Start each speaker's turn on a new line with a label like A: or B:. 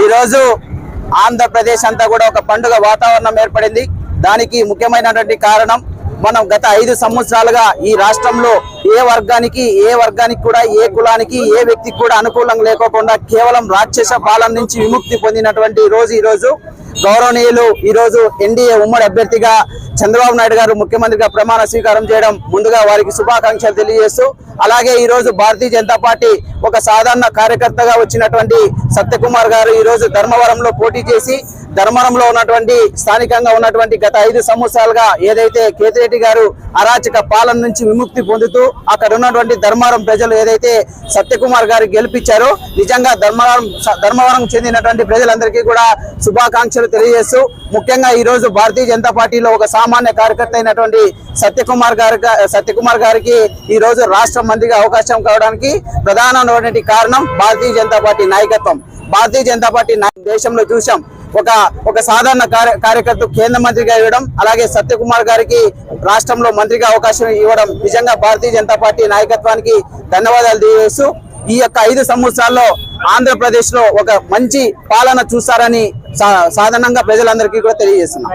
A: ఈ రోజు ఆంధ్రప్రదేశ్ అంతా కూడా ఒక పండుగ వాతావరణం ఏర్పడింది. దానికి ముఖ్యమైనటువంటి కారణం మనం గత 5 సంవత్సరాలుగా ఈ రాష్ట్రంలో ఏ వర్గానికి కూడా ఏ కులానికి ఏ వ్యక్తికి కూడా అనుకూలంగా లేకోకుండా కేవలం రాక్షస పాలన నుంచి విముక్తి పొందినటువంటి ఈ రోజు గౌరవనీయులు ఈ రోజు ఎన్డీఏ ఉమ్మడి అభ్యర్థిగా చంద్రబాబు నాయుడు గారు ముఖ్యమంత్రిగా ప్రమాణ స్వీకారం చేయడం ముందుగా వారికి శుభాకాంక్షలు తెలియజేస్తూ, అలాగే ఈ రోజు భారతీయ జనతా పార్టీ ఒక సాధారణ కార్యకర్తగా వచ్చినటువంటి సత్యకుమార్ గారు ఈ రోజు ధర్మవరంలో పోటీ చేసి ధర్మవరంలో ఉన్నటువంటి స్థానికంగా ఉన్నటువంటి గత 5 సంవత్సరాలుగా ఏదైతే కేతిరెడ్డి గారు అరాచక పాలన నుంచి విముక్తి పొందుతూ అక్కడ ఉన్నటువంటి ధర్మవరం ప్రజలు ఏదైతే సత్యకుమార్ గారు గెలిపించారో నిజంగా ధర్మవరం చెందినటువంటి ప్రజలందరికీ కూడా శుభాకాంక్షలు తెలియజేస్తూ, ముఖ్యంగా ఈ రోజు భారతీయ జనతా పార్టీలో ఒక సామాన్య కార్యకర్త అయినటువంటి సత్యకుమార్ గారికి ఈ రోజు రాష్ట్ర మంత్రిగా అవకాశం కావడానికి ప్రధానమైనటువంటి కారణం భారతీయ జనతా పార్టీ నాయకత్వం. భారతీయ జనతా పార్టీ దేశంలో చూసాం, ఒక సాధారణ కార్యకర్త కేంద్ర మంత్రిగా ఇవ్వడం, అలాగే సత్యకుమార్ గారికి రాష్ట్రంలో మంత్రిగా అవకాశం ఇవ్వడం నిజంగా భారతీయ జనతా పార్టీ నాయకత్వానికి ధన్యవాదాలు తెలియజేస్తూ, ఈ యొక్క 5 సంవత్సరాల్లో ఆంధ్రప్రదేశ్ లో ఒక మంచి పాలన చూస్తారని సాధారణంగా ప్రజలందరికీ కూడా తెలియజేస్తున్నాం.